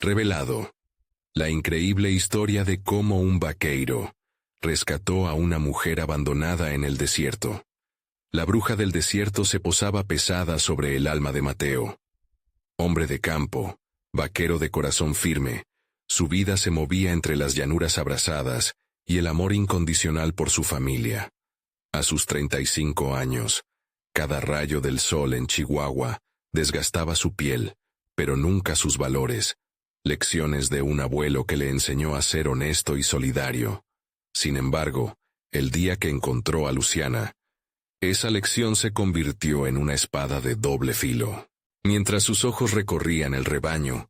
Revelado. La increíble historia de cómo un vaqueiro rescató a una mujer abandonada en el desierto. La bruja del desierto se posaba pesada sobre el alma de Mateo. Hombre de campo, vaquero de corazón firme, su vida se movía entre las llanuras abrasadas y el amor incondicional por su familia. A sus 35 años, cada rayo del sol en Chihuahua desgastaba su piel, pero nunca sus valores, lecciones de un abuelo que le enseñó a ser honesto y solidario. Sin embargo, el día que encontró a Luciana, esa lección se convirtió en una espada de doble filo. Mientras sus ojos recorrían el rebaño,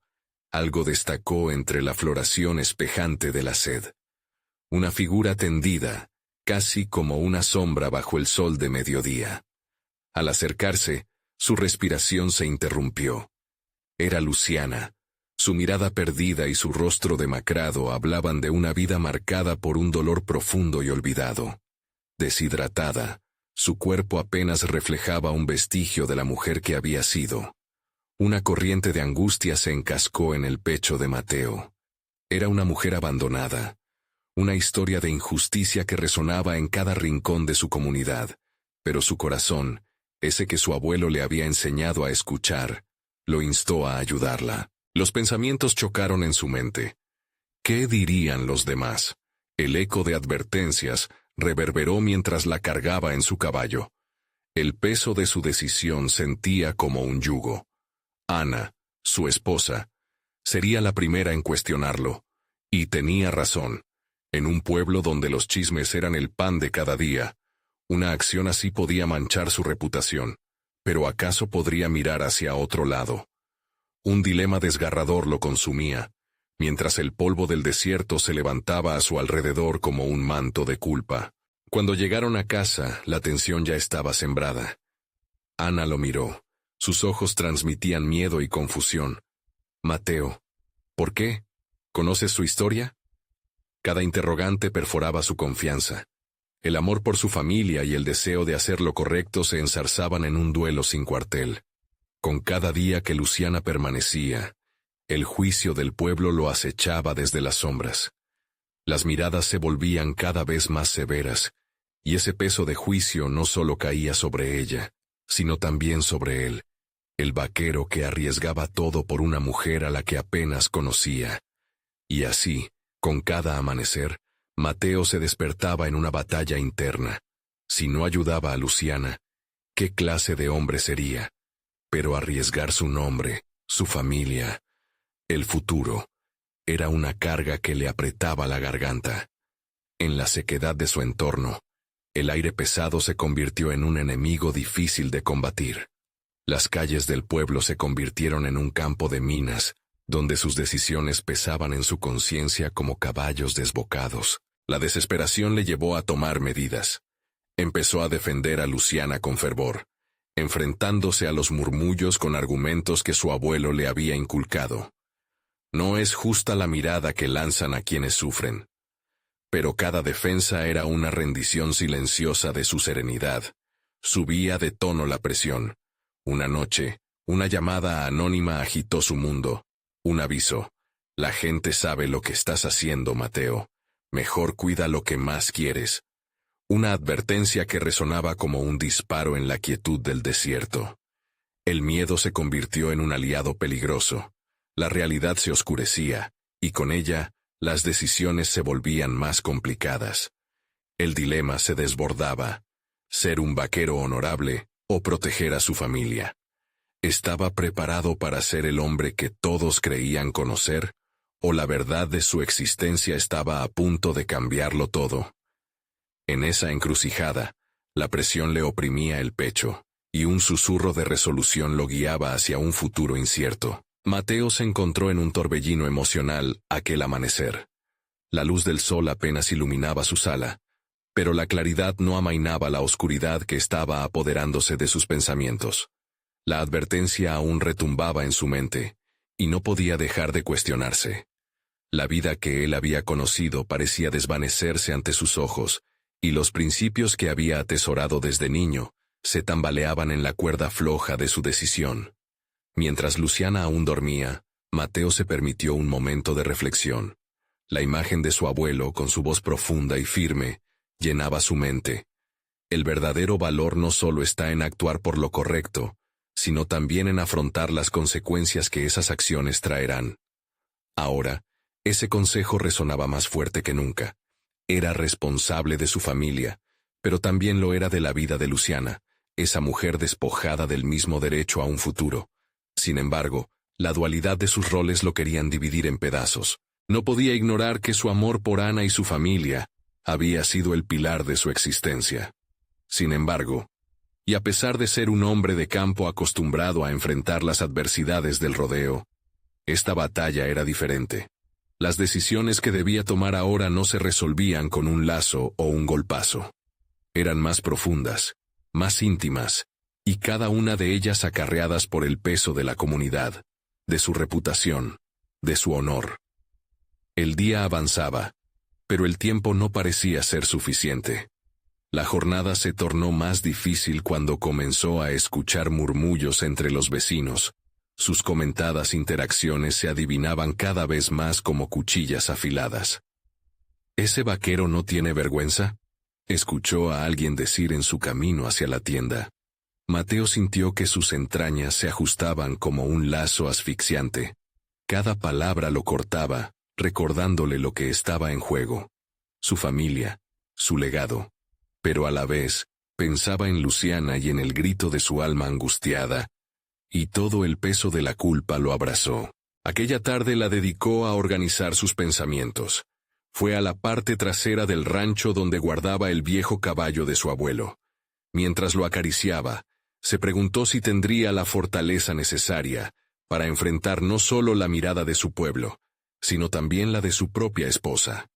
algo destacó entre la floración espejante de la sed. Una figura tendida, casi como una sombra bajo el sol de mediodía. Al acercarse, su respiración se interrumpió. Era Luciana. Su mirada perdida y su rostro demacrado hablaban de una vida marcada por un dolor profundo y olvidado. Deshidratada, su cuerpo apenas reflejaba un vestigio de la mujer que había sido. Una corriente de angustia se encascó en el pecho de Mateo. Era una mujer abandonada. Una historia de injusticia que resonaba en cada rincón de su comunidad, pero su corazón, ese que su abuelo le había enseñado a escuchar, lo instó a ayudarla. Los pensamientos chocaron en su mente. ¿Qué dirían los demás? El eco de advertencias reverberó mientras la cargaba en su caballo. El peso de su decisión sentía como un yugo. Ana, su esposa, sería la primera en cuestionarlo. Y tenía razón. En un pueblo donde los chismes eran el pan de cada día, una acción así podía manchar su reputación. Pero ¿acaso podría mirar hacia otro lado? Un dilema desgarrador lo consumía, mientras el polvo del desierto se levantaba a su alrededor como un manto de culpa. Cuando llegaron a casa, la tensión ya estaba sembrada. Ana lo miró. Sus ojos transmitían miedo y confusión. Mateo, ¿por qué? ¿Conoces su historia? Cada interrogante perforaba su confianza. El amor por su familia y el deseo de hacer lo correcto se enzarzaban en un duelo sin cuartel. Con cada día que Luciana permanecía, el juicio del pueblo lo acechaba desde las sombras. Las miradas se volvían cada vez más severas, y ese peso de juicio no solo caía sobre ella, sino también sobre él, el vaquero que arriesgaba todo por una mujer a la que apenas conocía. Y así, con cada amanecer, Mateo se despertaba en una batalla interna. Si no ayudaba a Luciana, ¿qué clase de hombre sería? Pero arriesgar su nombre, su familia, el futuro, era una carga que le apretaba la garganta. En la sequedad de su entorno, el aire pesado se convirtió en un enemigo difícil de combatir. Las calles del pueblo se convirtieron en un campo de minas, donde sus decisiones pesaban en su conciencia como caballos desbocados. La desesperación le llevó a tomar medidas. Empezó a defender a Luciana con fervor, enfrentándose a los murmullos con argumentos que su abuelo le había inculcado. No es justa la mirada que lanzan a quienes sufren. Pero cada defensa era una rendición silenciosa de su serenidad. Subía de tono la presión. Una noche, una llamada anónima agitó su mundo. Un aviso. La gente sabe lo que estás haciendo, Mateo. Mejor cuida lo que más quieres. Una advertencia que resonaba como un disparo en la quietud del desierto. El miedo se convirtió en un aliado peligroso. La realidad se oscurecía, y con ella, las decisiones se volvían más complicadas. El dilema se desbordaba. Ser un vaquero honorable o proteger a su familia. ¿Estaba preparado para ser el hombre que todos creían conocer? ¿O la verdad de su existencia estaba a punto de cambiarlo todo? En esa encrucijada, la presión le oprimía el pecho, y un susurro de resolución lo guiaba hacia un futuro incierto. Mateo se encontró en un torbellino emocional aquel amanecer. La luz del sol apenas iluminaba su sala, pero la claridad no amainaba la oscuridad que estaba apoderándose de sus pensamientos. La advertencia aún retumbaba en su mente, y no podía dejar de cuestionarse. La vida que él había conocido parecía desvanecerse ante sus ojos, y los principios que había atesorado desde niño se tambaleaban en la cuerda floja de su decisión. Mientras Luciana aún dormía, Mateo se permitió un momento de reflexión. La imagen de su abuelo, con su voz profunda y firme, llenaba su mente. El verdadero valor no solo está en actuar por lo correcto, sino también en afrontar las consecuencias que esas acciones traerán. Ahora, ese consejo resonaba más fuerte que nunca. Era responsable de su familia, pero también lo era de la vida de Luciana, esa mujer despojada del mismo derecho a un futuro. Sin embargo, la dualidad de sus roles lo querían dividir en pedazos. No podía ignorar que su amor por Ana y su familia había sido el pilar de su existencia. Sin embargo, y a pesar de ser un hombre de campo acostumbrado a enfrentar las adversidades del rodeo, esta batalla era diferente. Las decisiones que debía tomar ahora no se resolvían con un lazo o un golpazo. Eran más profundas, más íntimas, y cada una de ellas acarreadas por el peso de la comunidad, de su reputación, de su honor. El día avanzaba, pero el tiempo no parecía ser suficiente. La jornada se tornó más difícil cuando comenzó a escuchar murmullos entre los vecinos. Sus comentadas interacciones se adivinaban cada vez más como cuchillas afiladas. ¿Ese vaquero no tiene vergüenza?, escuchó a alguien decir en su camino hacia la tienda. Mateo sintió que sus entrañas se ajustaban como un lazo asfixiante. Cada palabra lo cortaba, recordándole lo que estaba en juego. Su familia, su legado. Pero a la vez, pensaba en Luciana y en el grito de su alma angustiada, y todo el peso de la culpa lo abrazó. Aquella tarde la dedicó a organizar sus pensamientos. Fue a la parte trasera del rancho donde guardaba el viejo caballo de su abuelo. Mientras lo acariciaba, se preguntó si tendría la fortaleza necesaria para enfrentar no solo la mirada de su pueblo, sino también la de su propia esposa.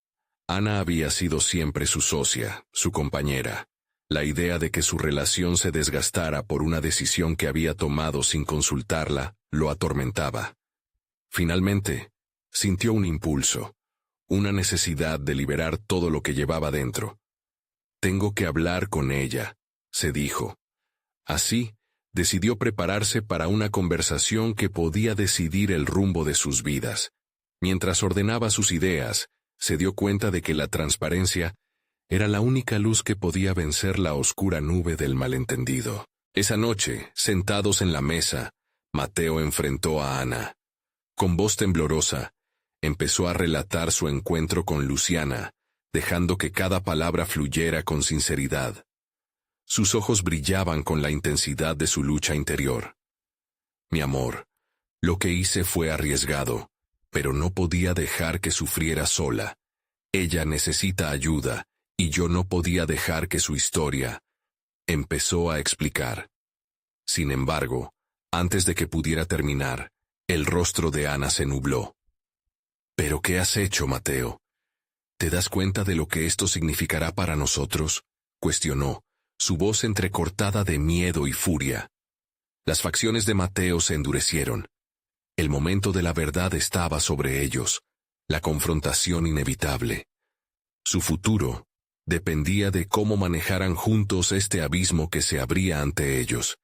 Ana había sido siempre su socia, su compañera. La idea de que su relación se desgastara por una decisión que había tomado sin consultarla, lo atormentaba. Finalmente, sintió un impulso, una necesidad de liberar todo lo que llevaba dentro. Tengo que hablar con ella, se dijo. Así, decidió prepararse para una conversación que podía decidir el rumbo de sus vidas. Mientras ordenaba sus ideas, se dio cuenta de que la transparencia era la única luz que podía vencer la oscura nube del malentendido. Esa noche, sentados en la mesa, Mateo enfrentó a Ana. Con voz temblorosa, empezó a relatar su encuentro con Luciana, dejando que cada palabra fluyera con sinceridad. Sus ojos brillaban con la intensidad de su lucha interior. Mi amor, lo que hice fue arriesgado, pero no podía dejar que sufriera sola. Ella necesita ayuda, y yo no podía dejar que su historia. Empezó a explicar. Sin embargo, antes de que pudiera terminar, el rostro de Ana se nubló. ¿Pero qué has hecho, Mateo? ¿Te das cuenta de lo que esto significará para nosotros?, cuestionó, su voz entrecortada de miedo y furia. Las facciones de Mateo se endurecieron. El momento de la verdad estaba sobre ellos, la confrontación inevitable. Su futuro dependía de cómo manejaran juntos este abismo que se abría ante ellos.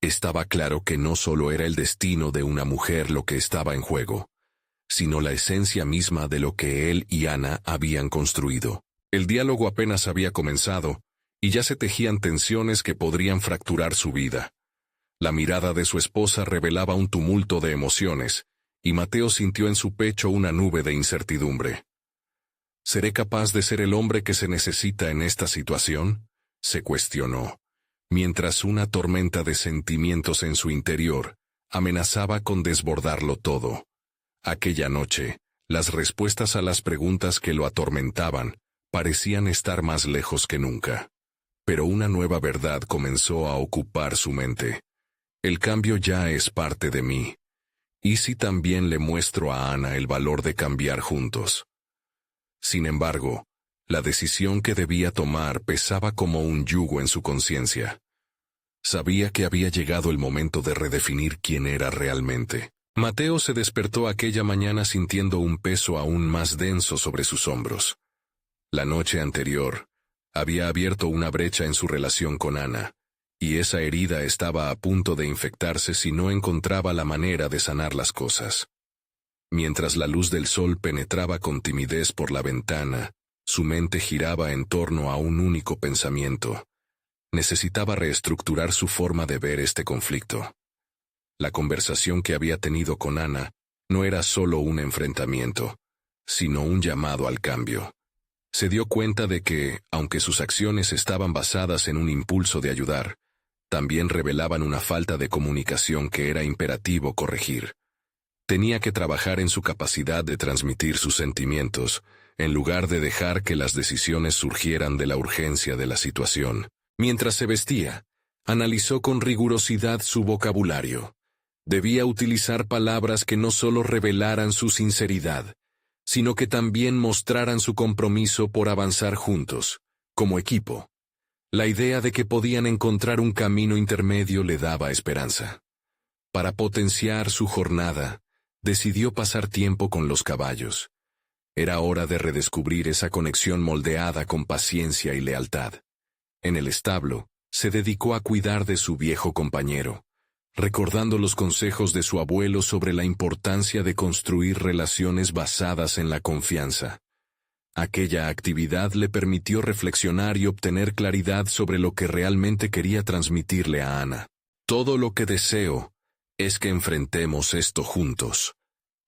Estaba claro que no solo era el destino de una mujer lo que estaba en juego, sino la esencia misma de lo que él y Ana habían construido. El diálogo apenas había comenzado, y ya se tejían tensiones que podrían fracturar su vida. La mirada de su esposa revelaba un tumulto de emociones, y Mateo sintió en su pecho una nube de incertidumbre. ¿Seré capaz de ser el hombre que se necesita en esta situación?, se cuestionó, mientras una tormenta de sentimientos en su interior amenazaba con desbordarlo todo. Aquella noche, las respuestas a las preguntas que lo atormentaban parecían estar más lejos que nunca. Pero una nueva verdad comenzó a ocupar su mente. El cambio ya es parte de mí. ¿Y si también le muestro a Ana el valor de cambiar juntos? Sin embargo, la decisión que debía tomar pesaba como un yugo en su conciencia. Sabía que había llegado el momento de redefinir quién era realmente. Mateo se despertó aquella mañana sintiendo un peso aún más denso sobre sus hombros. La noche anterior, había abierto una brecha en su relación con Ana, y esa herida estaba a punto de infectarse si no encontraba la manera de sanar las cosas. Mientras la luz del sol penetraba con timidez por la ventana, su mente giraba en torno a un único pensamiento. Necesitaba reestructurar su forma de ver este conflicto. La conversación que había tenido con Ana no era solo un enfrentamiento, sino un llamado al cambio. Se dio cuenta de que, aunque sus acciones estaban basadas en un impulso de ayudar, también revelaban una falta de comunicación que era imperativo corregir. Tenía que trabajar en su capacidad de transmitir sus sentimientos, en lugar de dejar que las decisiones surgieran de la urgencia de la situación. Mientras se vestía, analizó con rigurosidad su vocabulario. Debía utilizar palabras que no solo revelaran su sinceridad, sino que también mostraran su compromiso por avanzar juntos, como equipo. La idea de que podían encontrar un camino intermedio le daba esperanza. Para potenciar su jornada, decidió pasar tiempo con los caballos. Era hora de redescubrir esa conexión moldeada con paciencia y lealtad. En el establo, se dedicó a cuidar de su viejo compañero, recordando los consejos de su abuelo sobre la importancia de construir relaciones basadas en la confianza. Aquella actividad le permitió reflexionar y obtener claridad sobre lo que realmente quería transmitirle a Ana. Todo lo que deseo es que enfrentemos esto juntos,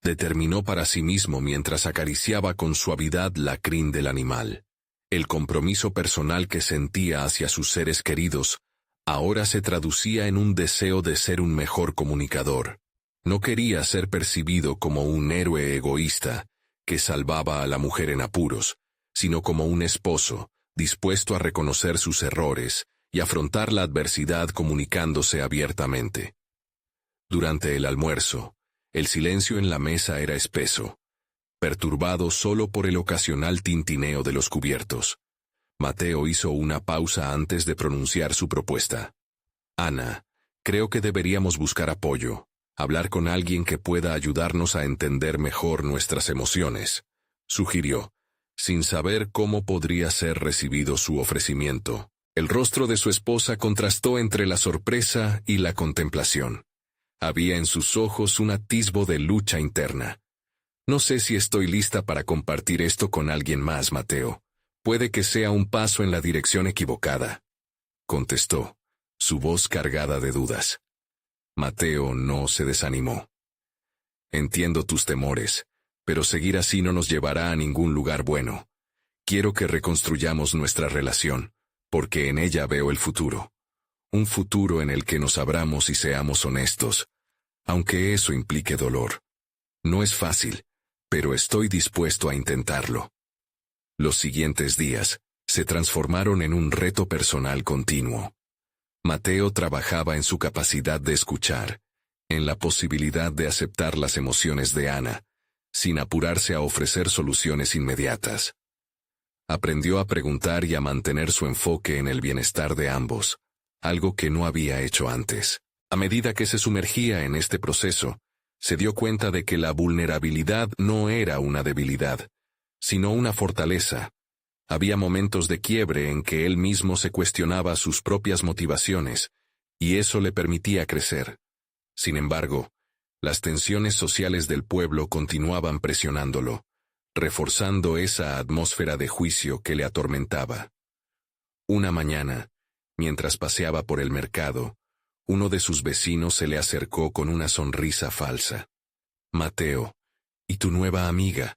determinó para sí mismo mientras acariciaba con suavidad la crin del animal. El compromiso personal que sentía hacia sus seres queridos ahora se traducía en un deseo de ser un mejor comunicador. No quería ser percibido como un héroe egoísta que salvaba a la mujer en apuros, sino como un esposo dispuesto a reconocer sus errores y afrontar la adversidad comunicándose abiertamente. Durante el almuerzo, el silencio en la mesa era espeso, perturbado solo por el ocasional tintineo de los cubiertos. Mateo hizo una pausa antes de pronunciar su propuesta. Ana, creo que deberíamos buscar apoyo, hablar con alguien que pueda ayudarnos a entender mejor nuestras emociones, sugirió, sin saber cómo podría ser recibido su ofrecimiento. El rostro de su esposa contrastó entre la sorpresa y la contemplación. Había en sus ojos un atisbo de lucha interna. No sé si estoy lista para compartir esto con alguien más, Mateo. Puede que sea un paso en la dirección equivocada, contestó, su voz cargada de dudas. Mateo no se desanimó. Entiendo tus temores, pero seguir así no nos llevará a ningún lugar bueno. Quiero que reconstruyamos nuestra relación, porque en ella veo el futuro. Un futuro en el que nos abramos y seamos honestos, aunque eso implique dolor. No es fácil, pero estoy dispuesto a intentarlo. Los siguientes días se transformaron en un reto personal continuo. Mateo trabajaba en su capacidad de escuchar, en la posibilidad de aceptar las emociones de Ana, sin apurarse a ofrecer soluciones inmediatas. Aprendió a preguntar y a mantener su enfoque en el bienestar de ambos, algo que no había hecho antes. A medida que se sumergía en este proceso, se dio cuenta de que la vulnerabilidad no era una debilidad, sino una fortaleza. Había momentos de quiebre en que él mismo se cuestionaba sus propias motivaciones, y eso le permitía crecer. Sin embargo, las tensiones sociales del pueblo continuaban presionándolo, reforzando esa atmósfera de juicio que le atormentaba. Una mañana, mientras paseaba por el mercado, uno de sus vecinos se le acercó con una sonrisa falsa. Mateo, ¿y tu nueva amiga?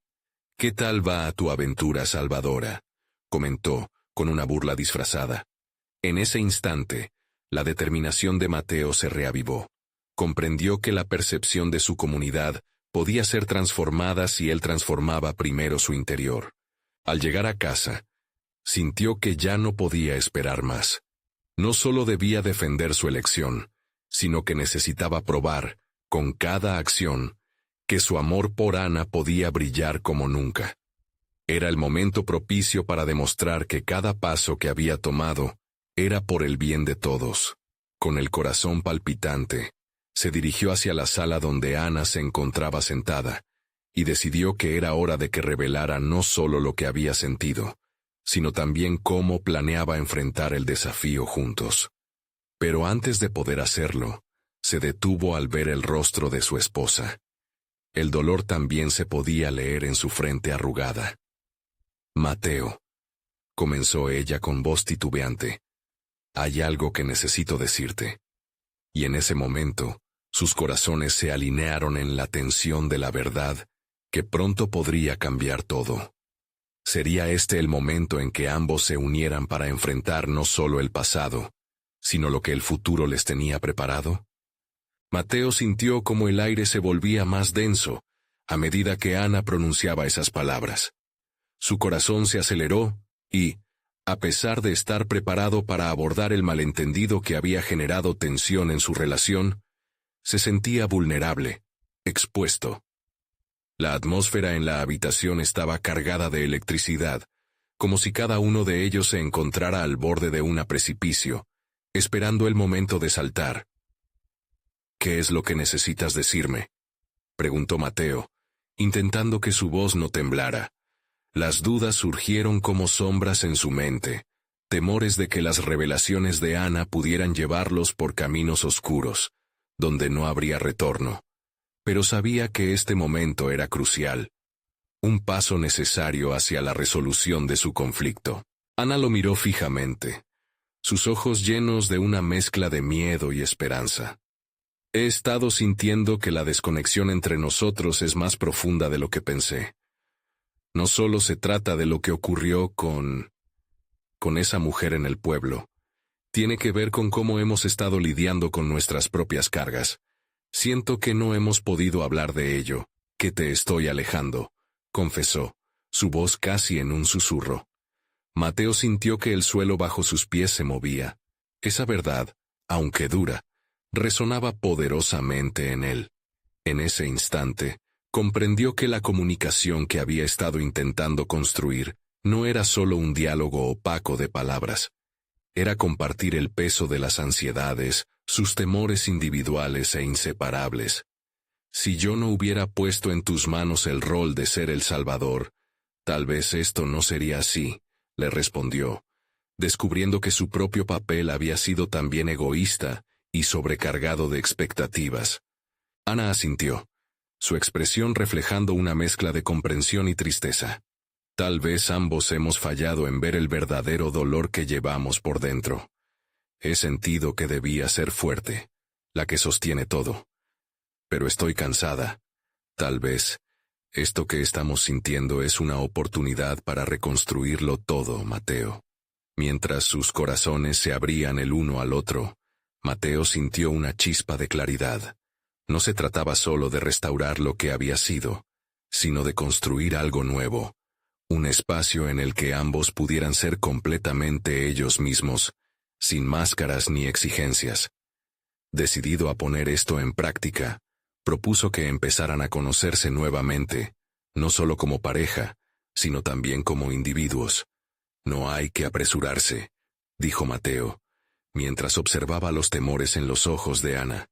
¿Qué tal va a tu aventura salvadora?, comentó, con una burla disfrazada. En ese instante, la determinación de Mateo se reavivó. Comprendió que la percepción de su comunidad podía ser transformada si él transformaba primero su interior. Al llegar a casa, sintió que ya no podía esperar más. No solo debía defender su elección, sino que necesitaba probar, con cada acción, que su amor por Ana podía brillar como nunca. Era el momento propicio para demostrar que cada paso que había tomado era por el bien de todos. Con el corazón palpitante, se dirigió hacia la sala donde Ana se encontraba sentada, y decidió que era hora de que revelara no solo lo que había sentido, sino también cómo planeaba enfrentar el desafío juntos. Pero antes de poder hacerlo, se detuvo al ver el rostro de su esposa. El dolor también se podía leer en su frente arrugada. «Mateo», comenzó ella con voz titubeante, «hay algo que necesito decirte». Y en ese momento, sus corazones se alinearon en la tensión de la verdad, que pronto podría cambiar todo. ¿Sería este el momento en que ambos se unieran para enfrentar no solo el pasado, sino lo que el futuro les tenía preparado? Mateo sintió como el aire se volvía más denso a medida que Ana pronunciaba esas palabras. Su corazón se aceleró y, a pesar de estar preparado para abordar el malentendido que había generado tensión en su relación, se sentía vulnerable, expuesto. La atmósfera en la habitación estaba cargada de electricidad, como si cada uno de ellos se encontrara al borde de un precipicio, esperando el momento de saltar. «¿Qué es lo que necesitas decirme?», preguntó Mateo, intentando que su voz no temblara. Las dudas surgieron como sombras en su mente, temores de que las revelaciones de Ana pudieran llevarlos por caminos oscuros, donde no habría retorno. Pero sabía que este momento era crucial, un paso necesario hacia la resolución de su conflicto. Ana lo miró fijamente, sus ojos llenos de una mezcla de miedo y esperanza. «He estado sintiendo que la desconexión entre nosotros es más profunda de lo que pensé. No solo se trata de lo que ocurrió con esa mujer en el pueblo. Tiene que ver con cómo hemos estado lidiando con nuestras propias cargas. Siento que no hemos podido hablar de ello, que te estoy alejando», confesó, su voz casi en un susurro. Mateo sintió que el suelo bajo sus pies se movía. Esa verdad, aunque dura, resonaba poderosamente en él. En ese instante, comprendió que la comunicación que había estado intentando construir no era solo un diálogo opaco de palabras. Era compartir el peso de las ansiedades, sus temores individuales e inseparables. «Si yo no hubiera puesto en tus manos el rol de ser el Salvador, tal vez esto no sería así», le respondió, descubriendo que su propio papel había sido también egoísta y sobrecargado de expectativas. Ana asintió, su expresión reflejando una mezcla de comprensión y tristeza. «Tal vez ambos hemos fallado en ver el verdadero dolor que llevamos por dentro. He sentido que debía ser fuerte, la que sostiene todo. Pero estoy cansada. Tal vez esto que estamos sintiendo es una oportunidad para reconstruirlo todo, Mateo». Mientras sus corazones se abrían el uno al otro, Mateo sintió una chispa de claridad. No se trataba solo de restaurar lo que había sido, sino de construir algo nuevo, un espacio en el que ambos pudieran ser completamente ellos mismos, sin máscaras ni exigencias. Decidido a poner esto en práctica, propuso que empezaran a conocerse nuevamente, no solo como pareja, sino también como individuos. «No hay que apresurarse», dijo Mateo, mientras observaba los temores en los ojos de Ana.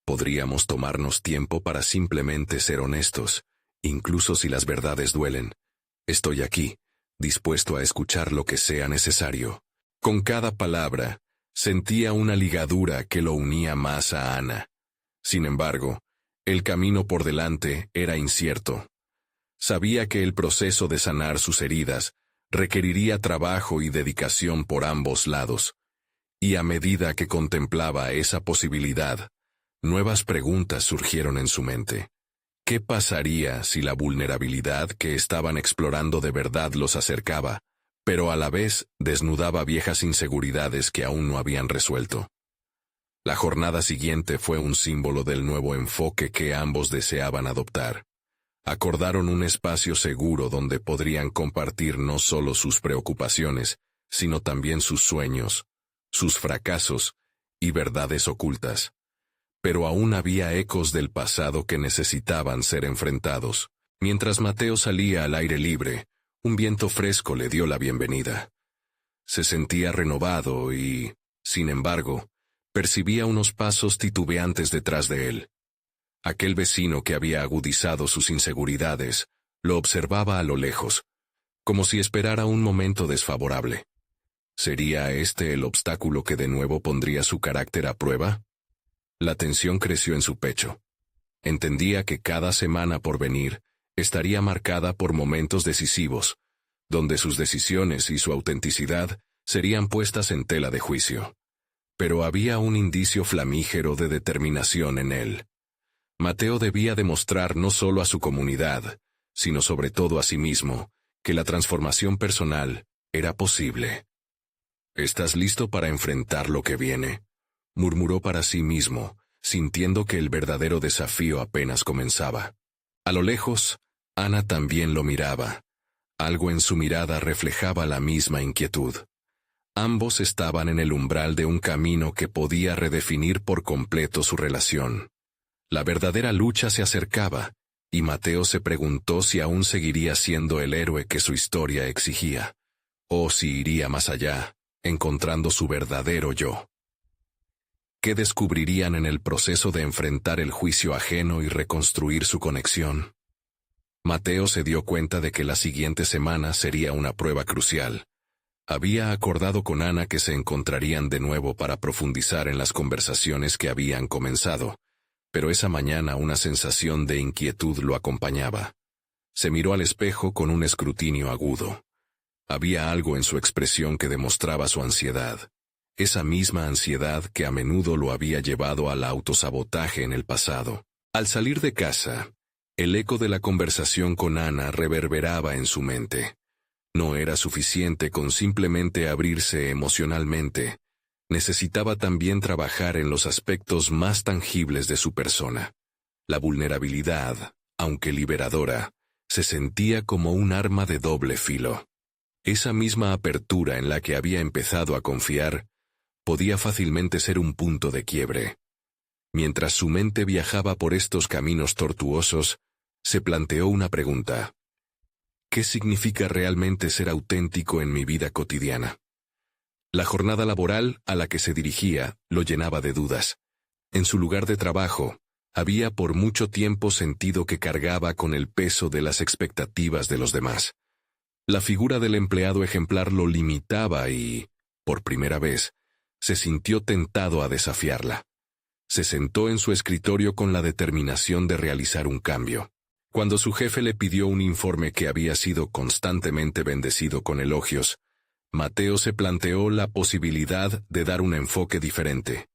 «Podríamos tomarnos tiempo para simplemente ser honestos, incluso si las verdades duelen. Estoy aquí, dispuesto a escuchar lo que sea necesario». Con cada palabra, sentía una ligadura que lo unía más a Ana. Sin embargo, el camino por delante era incierto. Sabía que el proceso de sanar sus heridas requeriría trabajo y dedicación por ambos lados. Y a medida que contemplaba esa posibilidad, nuevas preguntas surgieron en su mente. ¿Qué pasaría si la vulnerabilidad que estaban explorando de verdad los acercaba, pero a la vez desnudaba viejas inseguridades que aún no habían resuelto? La jornada siguiente fue un símbolo del nuevo enfoque que ambos deseaban adoptar. Acordaron un espacio seguro donde podrían compartir no solo sus preocupaciones, sino también sus sueños, sus fracasos y verdades ocultas. Pero aún había ecos del pasado que necesitaban ser enfrentados. Mientras Mateo salía al aire libre, un viento fresco le dio la bienvenida. Se sentía renovado y, sin embargo, percibía unos pasos titubeantes detrás de él. Aquel vecino que había agudizado sus inseguridades lo observaba a lo lejos, como si esperara un momento desfavorable. ¿Sería este el obstáculo que de nuevo pondría su carácter a prueba? La tensión creció en su pecho. Entendía que cada semana por venir estaría marcada por momentos decisivos, donde sus decisiones y su autenticidad serían puestas en tela de juicio. Pero había un indicio flamígero de determinación en él. Mateo debía demostrar no solo a su comunidad, sino sobre todo a sí mismo, que la transformación personal era posible. «¿Estás listo para enfrentar lo que viene?», murmuró para sí mismo, sintiendo que el verdadero desafío apenas comenzaba. A lo lejos, Ana también lo miraba. Algo en su mirada reflejaba la misma inquietud. Ambos estaban en el umbral de un camino que podía redefinir por completo su relación. La verdadera lucha se acercaba, y Mateo se preguntó si aún seguiría siendo el héroe que su historia exigía, o si iría más allá, encontrando su verdadero yo. ¿Qué descubrirían en el proceso de enfrentar el juicio ajeno y reconstruir su conexión? Mateo se dio cuenta de que la siguiente semana sería una prueba crucial. Había acordado con Ana que se encontrarían de nuevo para profundizar en las conversaciones que habían comenzado, pero esa mañana una sensación de inquietud lo acompañaba. Se miró al espejo con un escrutinio agudo. Había algo en su expresión que demostraba su ansiedad. Esa misma ansiedad que a menudo lo había llevado al autosabotaje en el pasado. Al salir de casa, el eco de la conversación con Ana reverberaba en su mente. No era suficiente con simplemente abrirse emocionalmente. Necesitaba también trabajar en los aspectos más tangibles de su persona. La vulnerabilidad, aunque liberadora, se sentía como un arma de doble filo. Esa misma apertura en la que había empezado a confiar podía fácilmente ser un punto de quiebre. Mientras su mente viajaba por estos caminos tortuosos, se planteó una pregunta. ¿Qué significa realmente ser auténtico en mi vida cotidiana? La jornada laboral a la que se dirigía lo llenaba de dudas. En su lugar de trabajo, había por mucho tiempo sentido que cargaba con el peso de las expectativas de los demás. La figura del empleado ejemplar lo limitaba y, por primera vez, se sintió tentado a desafiarla. Se sentó en su escritorio con la determinación de realizar un cambio. Cuando su jefe le pidió un informe que había sido constantemente bendecido con elogios, Mateo se planteó la posibilidad de dar un enfoque diferente.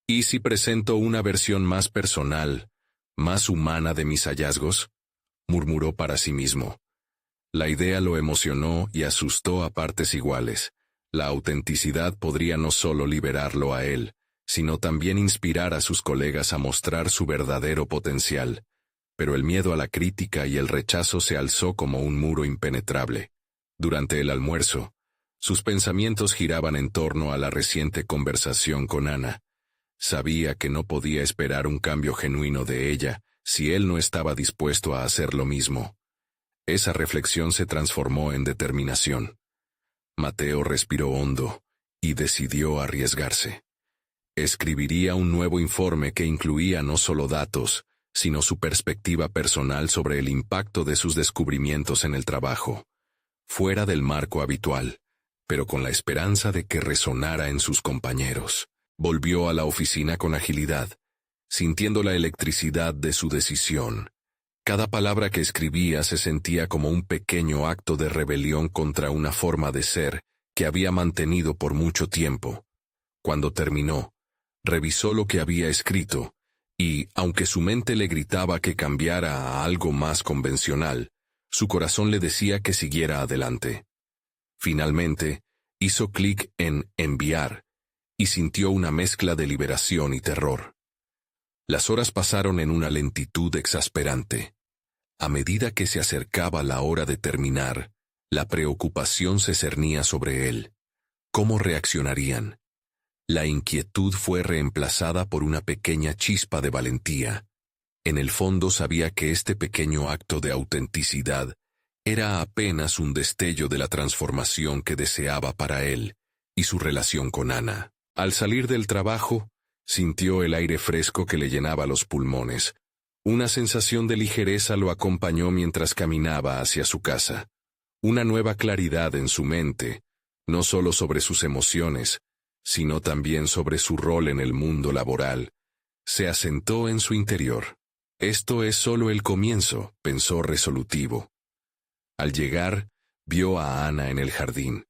¿Y si presento una versión más personal, más humana de mis hallazgos?, murmuró para sí mismo. La idea lo emocionó y asustó a partes iguales. La autenticidad podría no solo liberarlo a él, sino también inspirar a sus colegas a mostrar su verdadero potencial. Pero el miedo a la crítica y el rechazo se alzó como un muro impenetrable. Durante el almuerzo, sus pensamientos giraban en torno a la reciente conversación con Ana. Sabía que no podía esperar un cambio genuino de ella si él no estaba dispuesto a hacer lo mismo. Esa reflexión se transformó en determinación. Mateo respiró hondo y decidió arriesgarse. Escribiría un nuevo informe que incluía no solo datos, sino su perspectiva personal sobre el impacto de sus descubrimientos en el trabajo, fuera del marco habitual, pero con la esperanza de que resonara en sus compañeros. Volvió a la oficina con agilidad, sintiendo la electricidad de su decisión. Cada palabra que escribía se sentía como un pequeño acto de rebelión contra una forma de ser que había mantenido por mucho tiempo. Cuando terminó, revisó lo que había escrito, y, aunque su mente le gritaba que cambiara a algo más convencional, su corazón le decía que siguiera adelante. Finalmente, hizo clic en enviar, y sintió una mezcla de liberación y terror. Las horas pasaron en una lentitud exasperante. A medida que se acercaba la hora de terminar, la preocupación se cernía sobre él. ¿Cómo reaccionarían? La inquietud fue reemplazada por una pequeña chispa de valentía. En el fondo sabía que este pequeño acto de autenticidad era apenas un destello de la transformación que deseaba para él y su relación con Ana. Al salir del trabajo, sintió el aire fresco que le llenaba los pulmones. Una sensación de ligereza lo acompañó mientras caminaba hacia su casa. Una nueva claridad en su mente, no solo sobre sus emociones, sino también sobre su rol en el mundo laboral, se asentó en su interior. Esto es solo el comienzo, pensó resolutivo. Al llegar, vio a Ana en el jardín.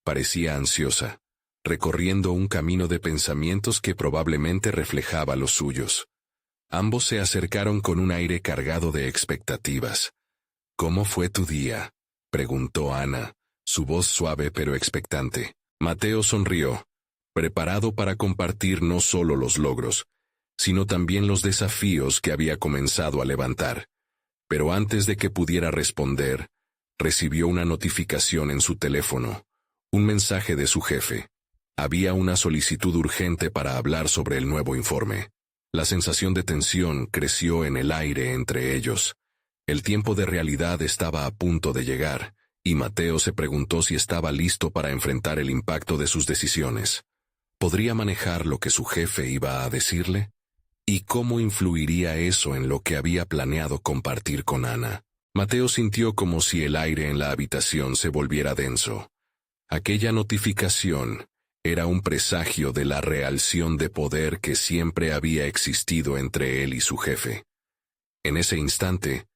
Parecía ansiosa, recorriendo un camino de pensamientos que probablemente reflejaba los suyos. Ambos se acercaron con un aire cargado de expectativas. «¿Cómo fue tu día?», preguntó Ana, su voz suave pero expectante. Mateo sonrió, preparado para compartir no solo los logros, sino también los desafíos que había comenzado a levantar. Pero antes de que pudiera responder, recibió una notificación en su teléfono, un mensaje de su jefe. Había una solicitud urgente para hablar sobre el nuevo informe. La sensación de tensión creció en el aire entre ellos. El tiempo de realidad estaba a punto de llegar, y Mateo se preguntó si estaba listo para enfrentar el impacto de sus decisiones. ¿Podría manejar lo que su jefe iba a decirle? ¿Y cómo influiría eso en lo que había planeado compartir con Ana? Mateo sintió como si el aire en la habitación se volviera denso. Aquella notificación era un presagio de la reacción de poder que siempre había existido entre él y su jefe. En ese instante,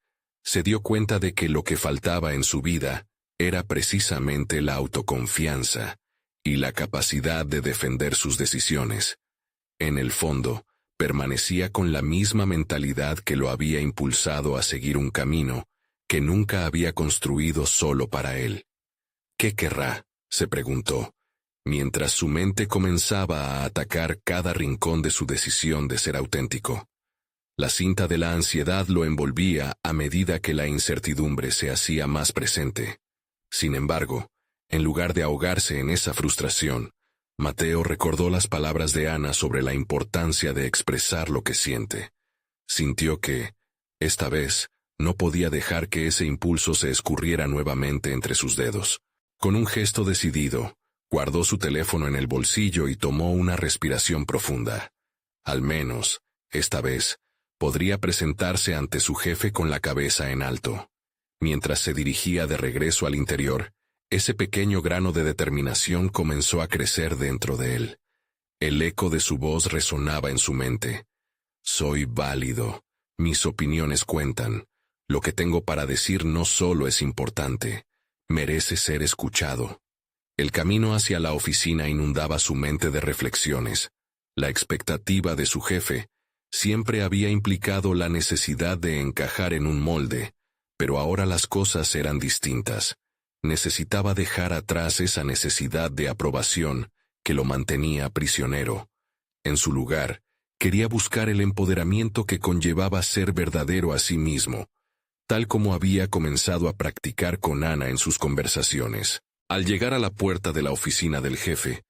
se dio cuenta de que lo que faltaba en su vida era precisamente la autoconfianza y la capacidad de defender sus decisiones. En el fondo, permanecía con la misma mentalidad que lo había impulsado a seguir un camino que nunca había construido solo para él. ¿Qué querrá?, se preguntó, mientras su mente comenzaba a atacar cada rincón de su decisión de ser auténtico. La cinta de la ansiedad lo envolvía a medida que la incertidumbre se hacía más presente. Sin embargo, en lugar de ahogarse en esa frustración, Mateo recordó las palabras de Ana sobre la importancia de expresar lo que siente. Sintió que, esta vez, no podía dejar que ese impulso se escurriera nuevamente entre sus dedos. Con un gesto decidido, guardó su teléfono en el bolsillo y tomó una respiración profunda. Al menos, esta vez, podría presentarse ante su jefe con la cabeza en alto. Mientras se dirigía de regreso al interior, ese pequeño grano de determinación comenzó a crecer dentro de él. El eco de su voz resonaba en su mente. «Soy válido. Mis opiniones cuentan. Lo que tengo para decir no solo es importante, merece ser escuchado». El camino hacia la oficina inundaba su mente de reflexiones. La expectativa de su jefe siempre había implicado la necesidad de encajar en un molde, pero ahora las cosas eran distintas. Necesitaba dejar atrás esa necesidad de aprobación que lo mantenía prisionero. En su lugar, quería buscar el empoderamiento que conllevaba ser verdadero a sí mismo, tal como había comenzado a practicar con Ana en sus conversaciones. Al llegar a la puerta de la oficina del jefe,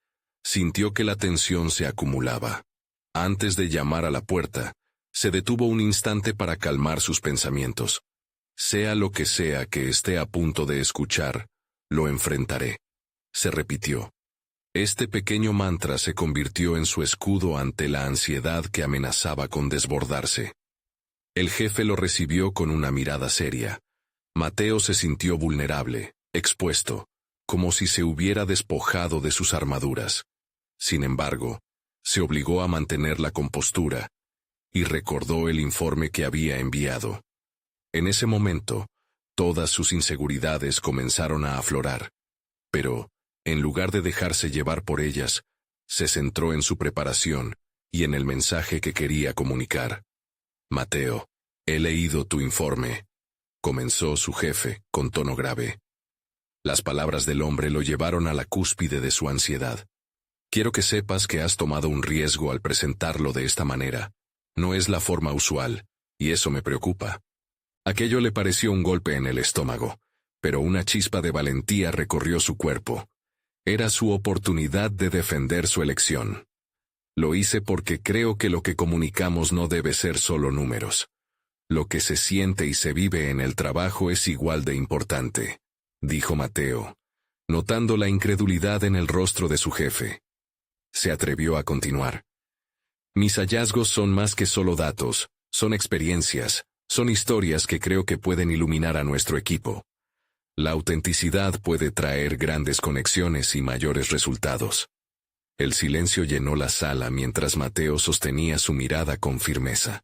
sintió que la tensión se acumulaba. Antes de llamar a la puerta, se detuvo un instante para calmar sus pensamientos. Sea lo que sea que esté a punto de escuchar, lo enfrentaré, se repitió. Este pequeño mantra se convirtió en su escudo ante la ansiedad que amenazaba con desbordarse. El jefe lo recibió con una mirada seria. Mateo se sintió vulnerable, expuesto, como si se hubiera despojado de sus armaduras. Sin embargo, se obligó a mantener la compostura, y recordó el informe que había enviado. En ese momento, todas sus inseguridades comenzaron a aflorar, pero, en lugar de dejarse llevar por ellas, se centró en su preparación y en el mensaje que quería comunicar. «Mateo, he leído tu informe», comenzó su jefe con tono grave. Las palabras del hombre lo llevaron a la cúspide de su ansiedad. «Quiero que sepas que has tomado un riesgo al presentarlo de esta manera. No es la forma usual, y eso me preocupa». Aquello le pareció un golpe en el estómago, pero una chispa de valentía recorrió su cuerpo. Era su oportunidad de defender su elección. «Lo hice porque creo que lo que comunicamos no debe ser solo números. Lo que se siente y se vive en el trabajo es igual de importante», dijo Mateo, notando la incredulidad en el rostro de su jefe. Se atrevió a continuar. «Mis hallazgos son más que solo datos, son experiencias, son historias que creo que pueden iluminar a nuestro equipo. La autenticidad puede traer grandes conexiones y mayores resultados». El silencio llenó la sala mientras Mateo sostenía su mirada con firmeza.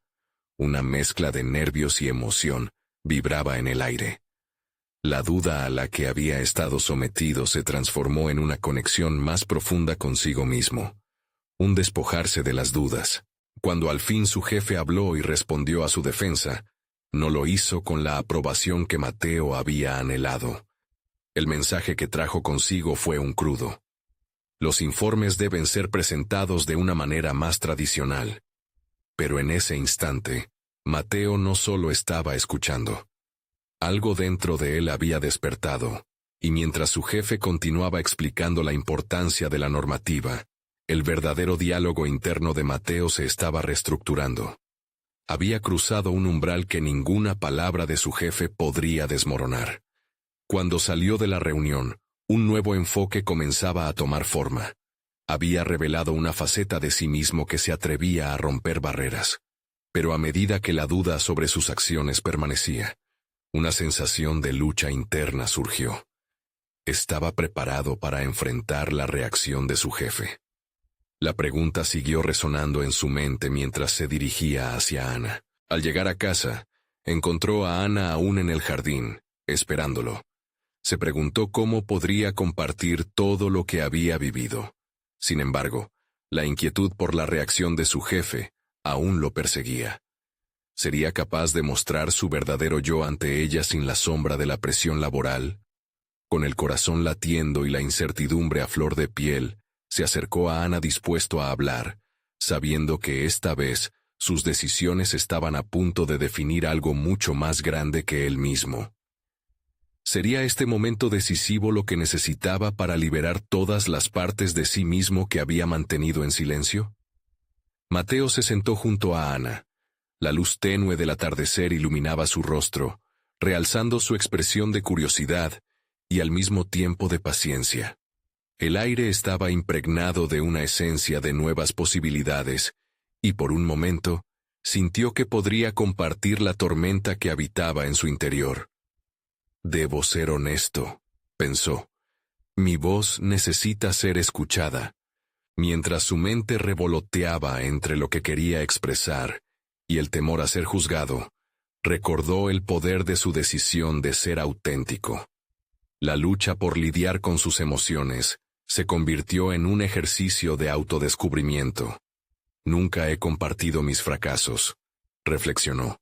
Una mezcla de nervios y emoción vibraba en el aire. La duda a la que había estado sometido se transformó en una conexión más profunda consigo mismo. Un despojarse de las dudas. Cuando al fin su jefe habló y respondió a su defensa, no lo hizo con la aprobación que Mateo había anhelado. El mensaje que trajo consigo fue un crudo. Los informes deben ser presentados de una manera más tradicional. Pero en ese instante, Mateo no solo estaba escuchando. Algo dentro de él había despertado, y mientras su jefe continuaba explicando la importancia de la normativa, el verdadero diálogo interno de Mateo se estaba reestructurando. Había cruzado un umbral que ninguna palabra de su jefe podría desmoronar. Cuando salió de la reunión, un nuevo enfoque comenzaba a tomar forma. Había revelado una faceta de sí mismo que se atrevía a romper barreras. Pero a medida que la duda sobre sus acciones permanecía, una sensación de lucha interna surgió. Estaba preparado para enfrentar la reacción de su jefe. La pregunta siguió resonando en su mente mientras se dirigía hacia Ana. Al llegar a casa, encontró a Ana aún en el jardín, esperándolo. Se preguntó cómo podría compartir todo lo que había vivido. Sin embargo, la inquietud por la reacción de su jefe aún lo perseguía. ¿Sería capaz de mostrar su verdadero yo ante ella sin la sombra de la presión laboral? Con el corazón latiendo y la incertidumbre a flor de piel, se acercó a Ana dispuesto a hablar, sabiendo que esta vez sus decisiones estaban a punto de definir algo mucho más grande que él mismo. ¿Sería este momento decisivo lo que necesitaba para liberar todas las partes de sí mismo que había mantenido en silencio? Mateo se sentó junto a Ana. La luz tenue del atardecer iluminaba su rostro, realzando su expresión de curiosidad y al mismo tiempo de paciencia. El aire estaba impregnado de una esencia de nuevas posibilidades, y por un momento, sintió que podría compartir la tormenta que habitaba en su interior. «Debo ser honesto», pensó. «Mi voz necesita ser escuchada». Mientras su mente revoloteaba entre lo que quería expresar y el temor a ser juzgado, recordó el poder de su decisión de ser auténtico. La lucha por lidiar con sus emociones se convirtió en un ejercicio de autodescubrimiento. «Nunca he compartido mis fracasos», reflexionó,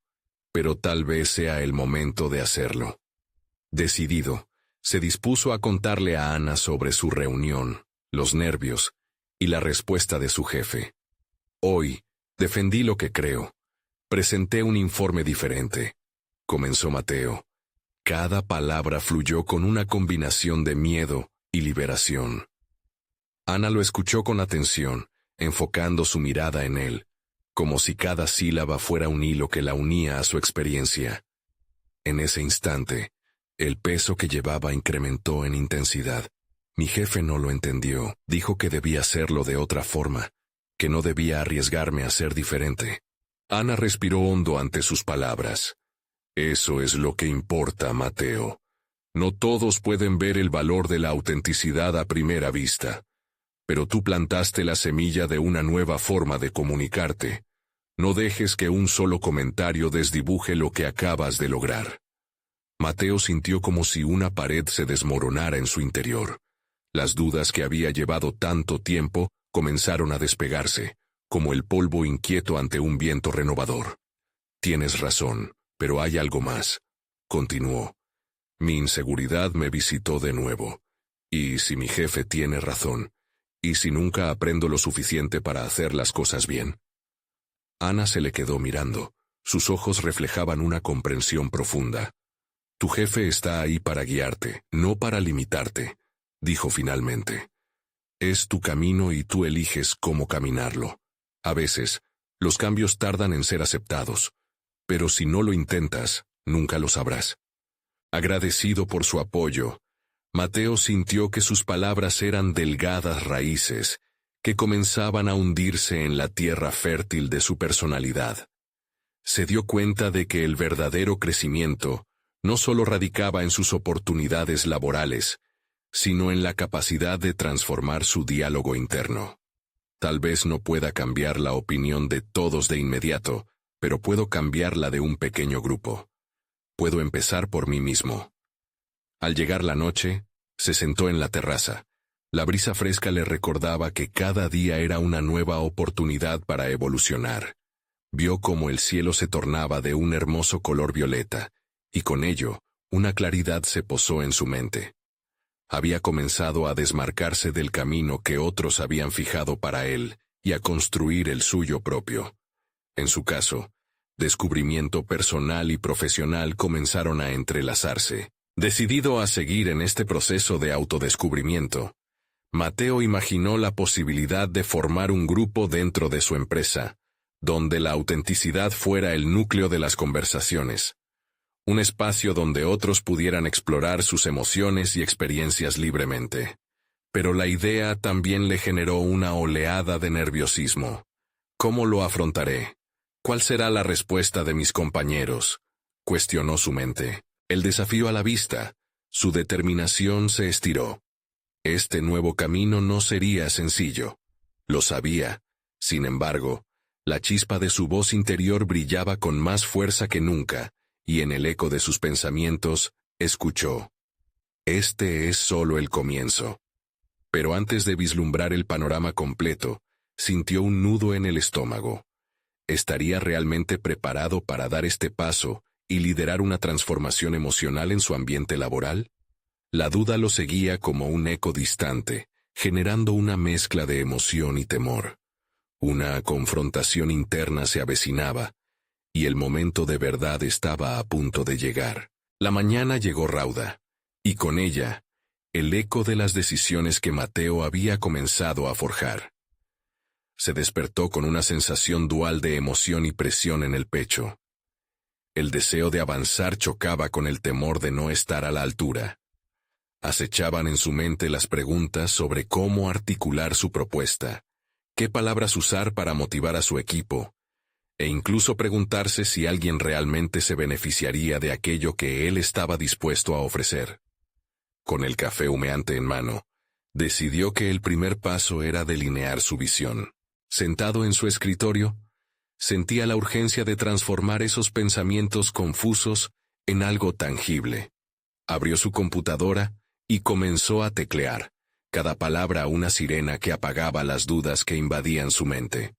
«pero tal vez sea el momento de hacerlo». Decidido, se dispuso a contarle a Ana sobre su reunión, los nervios y la respuesta de su jefe. «Hoy, defendí lo que creo. Presenté un informe diferente», comenzó Mateo. Cada palabra fluyó con una combinación de miedo y liberación. Ana lo escuchó con atención, enfocando su mirada en él, como si cada sílaba fuera un hilo que la unía a su experiencia. En ese instante, el peso que llevaba incrementó en intensidad. Mi jefe no lo entendió, dijo que debía hacerlo de otra forma, que no debía arriesgarme a ser diferente. Ana respiró hondo ante sus palabras. «Eso es lo que importa, Mateo. No todos pueden ver el valor de la autenticidad a primera vista. Pero tú plantaste la semilla de una nueva forma de comunicarte. No dejes que un solo comentario desdibuje lo que acabas de lograr». Mateo sintió como si una pared se desmoronara en su interior. Las dudas que había llevado tanto tiempo comenzaron a despegarse, como el polvo inquieto ante un viento renovador. «Tienes razón, pero hay algo más», continuó. «Mi inseguridad me visitó de nuevo. Y si mi jefe tiene razón, y si nunca aprendo lo suficiente para hacer las cosas bien». Ana se le quedó mirando. Sus ojos reflejaban una comprensión profunda. «Tu jefe está ahí para guiarte, no para limitarte», dijo finalmente. «Es tu camino y tú eliges cómo caminarlo. A veces, los cambios tardan en ser aceptados, pero si no lo intentas, nunca lo sabrás». Agradecido por su apoyo, Mateo sintió que sus palabras eran delgadas raíces que comenzaban a hundirse en la tierra fértil de su personalidad. Se dio cuenta de que el verdadero crecimiento no solo radicaba en sus oportunidades laborales, sino en la capacidad de transformar su diálogo interno. Tal vez no pueda cambiar la opinión de todos de inmediato, pero puedo cambiarla de un pequeño grupo. Puedo empezar por mí mismo. Al llegar la noche, se sentó en la terraza. La brisa fresca le recordaba que cada día era una nueva oportunidad para evolucionar. Vio cómo el cielo se tornaba de un hermoso color violeta, y con ello, una claridad se posó en su mente. Había comenzado a desmarcarse del camino que otros habían fijado para él y a construir el suyo propio. En su caso, descubrimiento personal y profesional comenzaron a entrelazarse. Decidido a seguir en este proceso de autodescubrimiento, Mateo imaginó la posibilidad de formar un grupo dentro de su empresa, donde la autenticidad fuera el núcleo de las conversaciones. Un espacio donde otros pudieran explorar sus emociones y experiencias libremente. Pero la idea también le generó una oleada de nerviosismo. ¿Cómo lo afrontaré? ¿Cuál será la respuesta de mis compañeros? Cuestionó su mente. El desafío a la vista, su determinación se estiró. Este nuevo camino no sería sencillo. Lo sabía. Sin embargo, la chispa de su voz interior brillaba con más fuerza que nunca, y en el eco de sus pensamientos, escuchó. Este es solo el comienzo. Pero antes de vislumbrar el panorama completo, sintió un nudo en el estómago. ¿Estaría realmente preparado para dar este paso y liderar una transformación emocional en su ambiente laboral? La duda lo seguía como un eco distante, generando una mezcla de emoción y temor. Una confrontación interna se avecinaba, y el momento de verdad estaba a punto de llegar. La mañana llegó rauda, y con ella, el eco de las decisiones que Mateo había comenzado a forjar. Se despertó con una sensación dual de emoción y presión en el pecho. El deseo de avanzar chocaba con el temor de no estar a la altura. Acechaban en su mente las preguntas sobre cómo articular su propuesta, qué palabras usar para motivar a su equipo, e incluso preguntarse si alguien realmente se beneficiaría de aquello que él estaba dispuesto a ofrecer. Con el café humeante en mano, decidió que el primer paso era delinear su visión. Sentado en su escritorio, sentía la urgencia de transformar esos pensamientos confusos en algo tangible. Abrió su computadora y comenzó a teclear, cada palabra una sirena que apagaba las dudas que invadían su mente.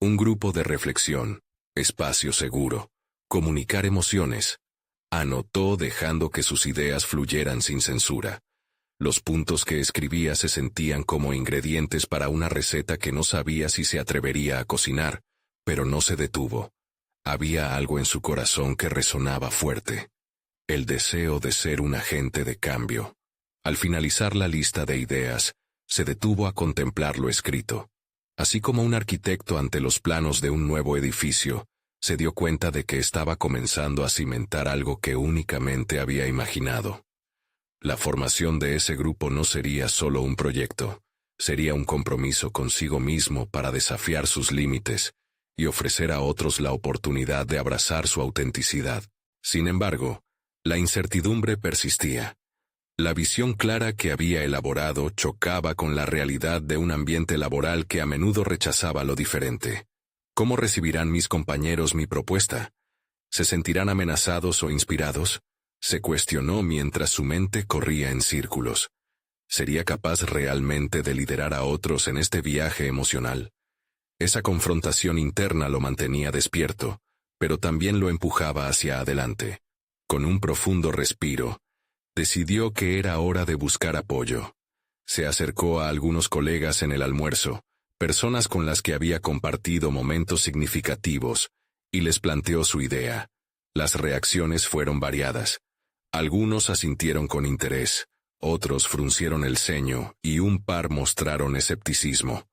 Un grupo de reflexión, espacio seguro, comunicar emociones. Anotó dejando que sus ideas fluyeran sin censura. Los puntos que escribía se sentían como ingredientes para una receta que no sabía si se atrevería a cocinar, pero no se detuvo. Había algo en su corazón que resonaba fuerte. El deseo de ser un agente de cambio. Al finalizar la lista de ideas, se detuvo a contemplar lo escrito. Así como un arquitecto ante los planos de un nuevo edificio, se dio cuenta de que estaba comenzando a cimentar algo que únicamente había imaginado. La formación de ese grupo no sería solo un proyecto, sería un compromiso consigo mismo para desafiar sus límites y ofrecer a otros la oportunidad de abrazar su autenticidad. Sin embargo, la incertidumbre persistía. La visión clara que había elaborado chocaba con la realidad de un ambiente laboral que a menudo rechazaba lo diferente. ¿Cómo recibirán mis compañeros mi propuesta? ¿Se sentirán amenazados o inspirados? Se cuestionó mientras su mente corría en círculos. ¿Sería capaz realmente de liderar a otros en este viaje emocional? Esa confrontación interna lo mantenía despierto, pero también lo empujaba hacia adelante. Con un profundo respiro, decidió que era hora de buscar apoyo. Se acercó a algunos colegas en el almuerzo, personas con las que había compartido momentos significativos, y les planteó su idea. Las reacciones fueron variadas. Algunos asintieron con interés, otros fruncieron el ceño y un par mostraron escepticismo.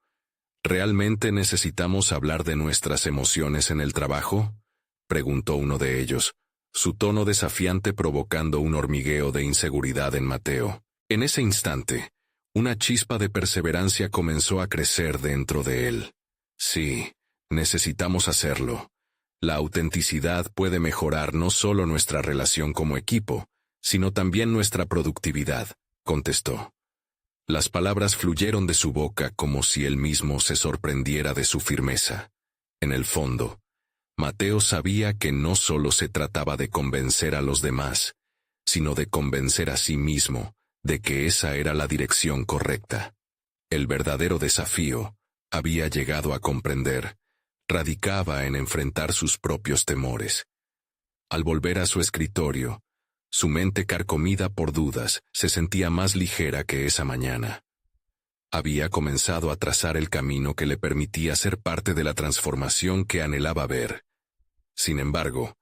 ¿Realmente necesitamos hablar de nuestras emociones en el trabajo?, preguntó uno de ellos, su tono desafiante provocando un hormigueo de inseguridad en Mateo. En ese instante, una chispa de perseverancia comenzó a crecer dentro de él. Sí, necesitamos hacerlo. La autenticidad puede mejorar no solo nuestra relación como equipo, sino también nuestra productividad, contestó. Las palabras fluyeron de su boca como si él mismo se sorprendiera de su firmeza. En el fondo, Mateo sabía que no solo se trataba de convencer a los demás, sino de convencer a sí mismo de que esa era la dirección correcta. El verdadero desafío, había llegado a comprender, radicaba en enfrentar sus propios temores. Al volver a su escritorio, su mente carcomida por dudas se sentía más ligera que esa mañana. Había comenzado a trazar el camino que le permitía ser parte de la transformación que anhelaba ver. Sin embargo,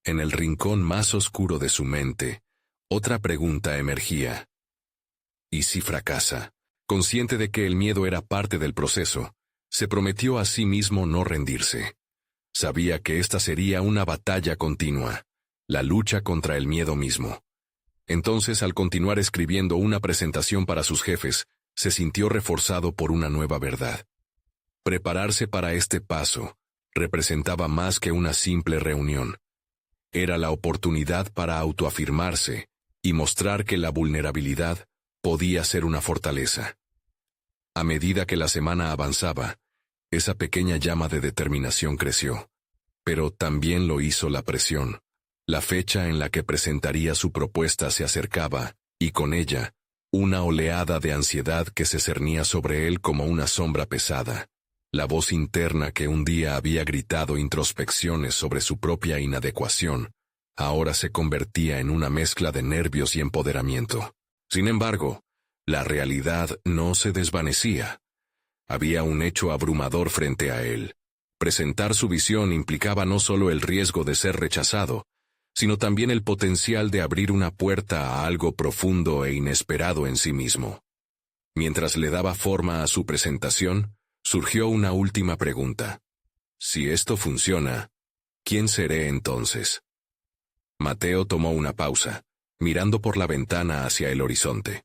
en el rincón más oscuro de su mente, otra pregunta emergía. ¿Y si fracasa? Consciente de que el miedo era parte del proceso, se prometió a sí mismo no rendirse. Sabía que esta sería una batalla continua, la lucha contra el miedo mismo. Entonces, al continuar escribiendo una presentación para sus jefes, se sintió reforzado por una nueva verdad. Prepararse para este paso representaba más que una simple reunión. Era la oportunidad para autoafirmarse y mostrar que la vulnerabilidad podía ser una fortaleza. A medida que la semana avanzaba, esa pequeña llama de determinación creció. Pero también lo hizo la presión. La fecha en la que presentaría su propuesta se acercaba, y con ella, una oleada de ansiedad que se cernía sobre él como una sombra pesada. La voz interna que un día había gritado introspecciones sobre su propia inadecuación, ahora se convertía en una mezcla de nervios y empoderamiento. Sin embargo, la realidad no se desvanecía. Había un hecho abrumador frente a él. Presentar su visión implicaba no solo el riesgo de ser rechazado, sino también el potencial de abrir una puerta a algo profundo e inesperado en sí mismo. Mientras le daba forma a su presentación, surgió una última pregunta. Si esto funciona, ¿quién seré entonces? Mateo tomó una pausa, mirando por la ventana hacia el horizonte.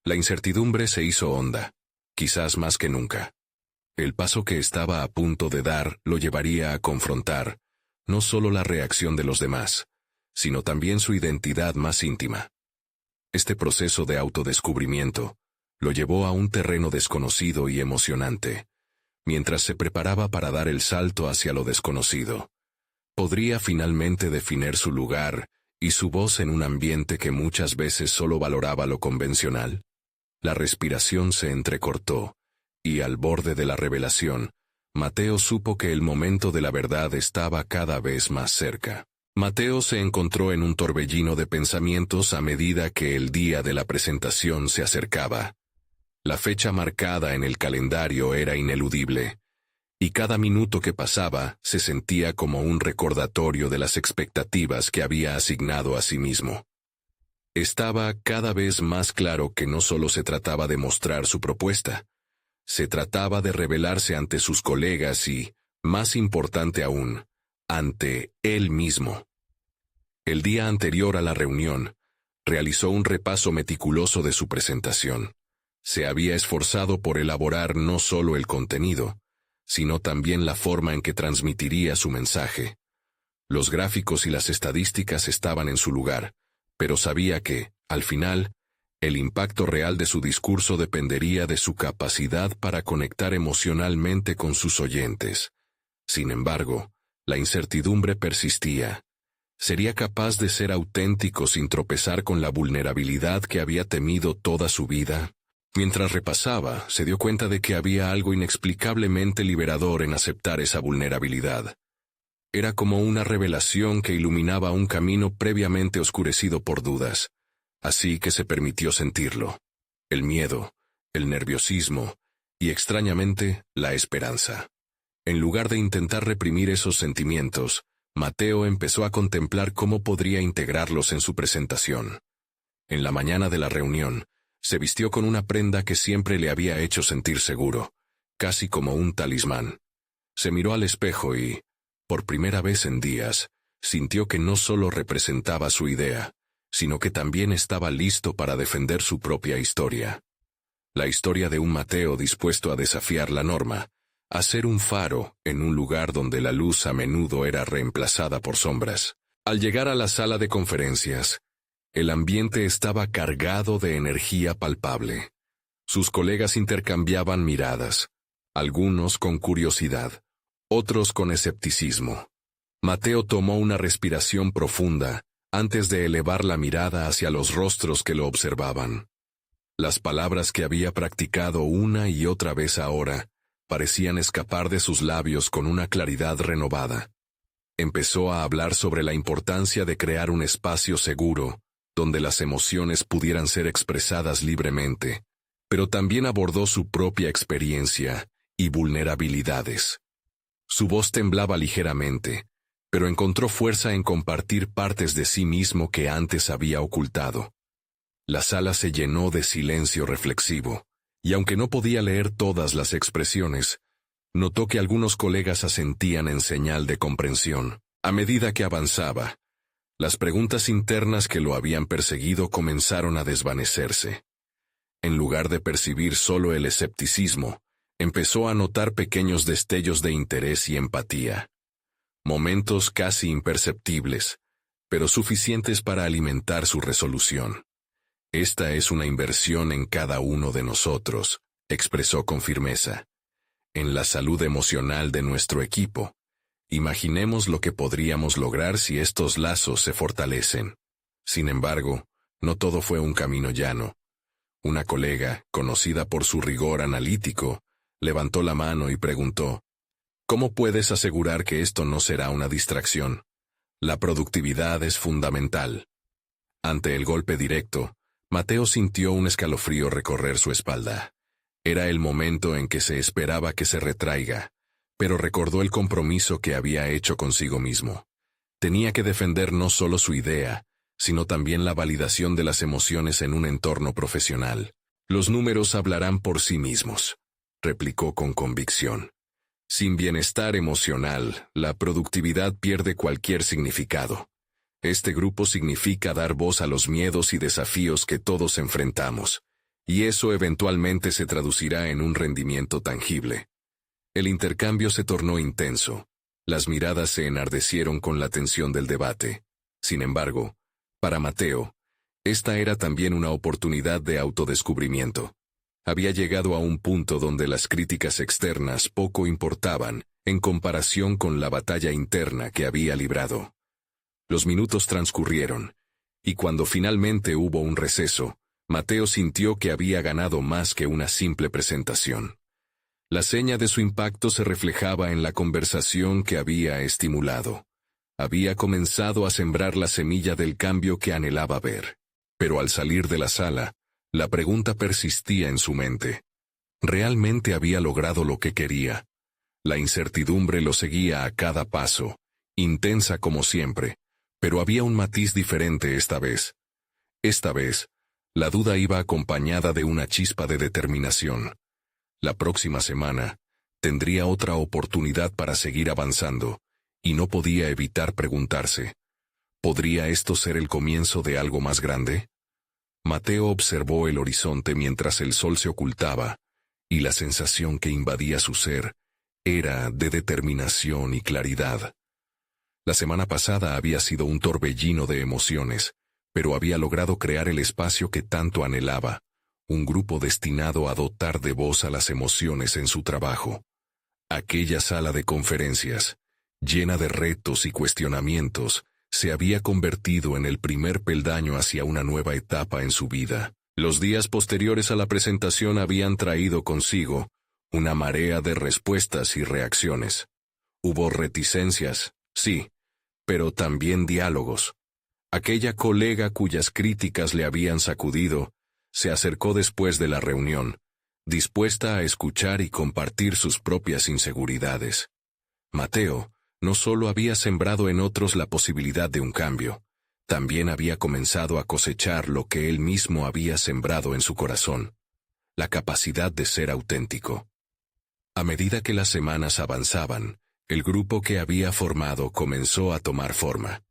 La incertidumbre se hizo honda, quizás más que nunca. El paso que estaba a punto de dar lo llevaría a confrontar, no solo la reacción de los demás, sino también su identidad más íntima. Este proceso de autodescubrimiento lo llevó a un terreno desconocido y emocionante. Mientras se preparaba para dar el salto hacia lo desconocido, podría finalmente definir su lugar y su voz en un ambiente que muchas veces solo valoraba lo convencional. La respiración se entrecortó, y al borde de la revelación, Mateo supo que el momento de la verdad estaba cada vez más cerca. Mateo se encontró en un torbellino de pensamientos a medida que el día de la presentación se acercaba. La fecha marcada en el calendario era ineludible, y cada minuto que pasaba se sentía como un recordatorio de las expectativas que había asignado a sí mismo. Estaba cada vez más claro que no solo se trataba de mostrar su propuesta, se trataba de revelarse ante sus colegas y, más importante aún, ante él mismo. El día anterior a la reunión, realizó un repaso meticuloso de su presentación. Se había esforzado por elaborar no solo el contenido, sino también la forma en que transmitiría su mensaje. Los gráficos y las estadísticas estaban en su lugar, pero sabía que, al final, el impacto real de su discurso dependería de su capacidad para conectar emocionalmente con sus oyentes. Sin embargo, la incertidumbre persistía. ¿Sería capaz de ser auténtico sin tropezar con la vulnerabilidad que había temido toda su vida? Mientras repasaba, se dio cuenta de que había algo inexplicablemente liberador en aceptar esa vulnerabilidad. Era como una revelación que iluminaba un camino previamente oscurecido por dudas. Así que se permitió sentirlo. El miedo, el nerviosismo y, extrañamente, la esperanza. En lugar de intentar reprimir esos sentimientos, Mateo empezó a contemplar cómo podría integrarlos en su presentación. En la mañana de la reunión, se vistió con una prenda que siempre le había hecho sentir seguro, casi como un talismán. Se miró al espejo y, por primera vez en días, sintió que no solo representaba su idea, sino que también estaba listo para defender su propia historia. La historia de un Mateo dispuesto a desafiar la norma, a ser un faro en un lugar donde la luz a menudo era reemplazada por sombras. Al llegar a la sala de conferencias, el ambiente estaba cargado de energía palpable. Sus colegas intercambiaban miradas, algunos con curiosidad, otros con escepticismo. Mateo tomó una respiración profunda antes de elevar la mirada hacia los rostros que lo observaban. Las palabras que había practicado una y otra vez ahora parecían escapar de sus labios con una claridad renovada. Empezó a hablar sobre la importancia de crear un espacio seguro, donde las emociones pudieran ser expresadas libremente, pero también abordó su propia experiencia y vulnerabilidades. Su voz temblaba ligeramente, pero encontró fuerza en compartir partes de sí mismo que antes había ocultado. La sala se llenó de silencio reflexivo, y aunque no podía leer todas las expresiones, notó que algunos colegas asentían en señal de comprensión. A medida que avanzaba, las preguntas internas que lo habían perseguido comenzaron a desvanecerse. En lugar de percibir solo el escepticismo, empezó a notar pequeños destellos de interés y empatía. Momentos casi imperceptibles, pero suficientes para alimentar su resolución. Esta es una inversión en cada uno de nosotros, expresó con firmeza. En la salud emocional de nuestro equipo. Imaginemos lo que podríamos lograr si estos lazos se fortalecen. Sin embargo, no todo fue un camino llano. Una colega, conocida por su rigor analítico, levantó la mano y preguntó, ¿cómo puedes asegurar que esto no será una distracción? La productividad es fundamental. Ante el golpe directo, Mateo sintió un escalofrío recorrer su espalda. Era el momento en que se esperaba que se retraiga, pero recordó el compromiso que había hecho consigo mismo. Tenía que defender no solo su idea, sino también la validación de las emociones en un entorno profesional. Los números hablarán por sí mismos, replicó con convicción. Sin bienestar emocional, la productividad pierde cualquier significado. Este grupo significa dar voz a los miedos y desafíos que todos enfrentamos, y eso eventualmente se traducirá en un rendimiento tangible. El intercambio se tornó intenso. Las miradas se enardecieron con la tensión del debate. Sin embargo, para Mateo, esta era también una oportunidad de autodescubrimiento. Había llegado a un punto donde las críticas externas poco importaban en comparación con la batalla interna que había librado. Los minutos transcurrieron, y cuando finalmente hubo un receso, Mateo sintió que había ganado más que una simple presentación. La seña de su impacto se reflejaba en la conversación que había estimulado. Había comenzado a sembrar la semilla del cambio que anhelaba ver. Pero al salir de la sala, la pregunta persistía en su mente. ¿Realmente había logrado lo que quería? La incertidumbre lo seguía a cada paso, intensa como siempre, pero había un matiz diferente esta vez. Esta vez, la duda iba acompañada de una chispa de determinación. La próxima semana, tendría otra oportunidad para seguir avanzando, y no podía evitar preguntarse, ¿podría esto ser el comienzo de algo más grande? Mateo observó el horizonte mientras el sol se ocultaba, y la sensación que invadía su ser era de determinación y claridad. La semana pasada había sido un torbellino de emociones, pero había logrado crear el espacio que tanto anhelaba, un grupo destinado a dotar de voz a las emociones en su trabajo. Aquella sala de conferencias, llena de retos y cuestionamientos, se había convertido en el primer peldaño hacia una nueva etapa en su vida. Los días posteriores a la presentación habían traído consigo una marea de respuestas y reacciones. Hubo reticencias, sí, pero también diálogos. Aquella colega cuyas críticas le habían sacudido, se acercó después de la reunión, dispuesta a escuchar y compartir sus propias inseguridades. Mateo no solo había sembrado en otros la posibilidad de un cambio, también había comenzado a cosechar lo que él mismo había sembrado en su corazón, la capacidad de ser auténtico. A medida que las semanas avanzaban, el grupo que había formado comenzó a tomar forma.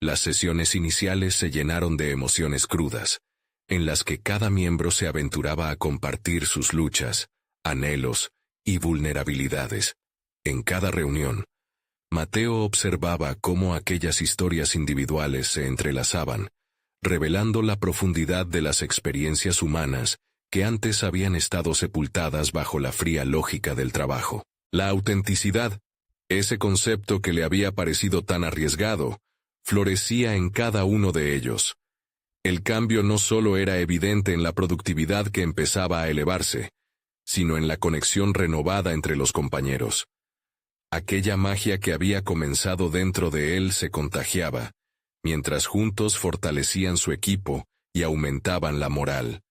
Las sesiones iniciales se llenaron de emociones crudas, en las que cada miembro se aventuraba a compartir sus luchas, anhelos y vulnerabilidades. En cada reunión, Mateo observaba cómo aquellas historias individuales se entrelazaban, revelando la profundidad de las experiencias humanas que antes habían estado sepultadas bajo la fría lógica del trabajo. La autenticidad, Ese concepto que le había parecido tan arriesgado, florecía en cada uno de ellos. El cambio no solo era evidente en la productividad que empezaba a elevarse, sino en la conexión renovada entre los compañeros. Aquella magia que había comenzado dentro de él se contagiaba, mientras juntos fortalecían su equipo y aumentaban la moral.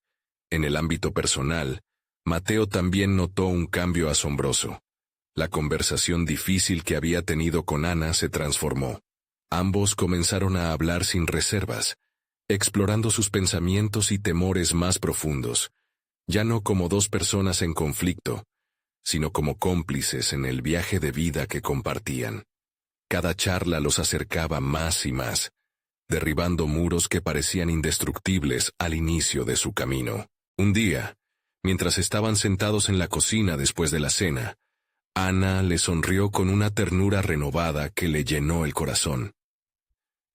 En el ámbito personal, Mateo también notó un cambio asombroso. La conversación difícil que había tenido con Ana se transformó. Ambos comenzaron a hablar sin reservas, explorando sus pensamientos y temores más profundos, ya no como dos personas en conflicto, sino como cómplices en el viaje de vida que compartían. Cada charla los acercaba más y más, derribando muros que parecían indestructibles al inicio de su camino. Un día, mientras estaban sentados en la cocina después de la cena, Ana le sonrió con una ternura renovada que le llenó el corazón.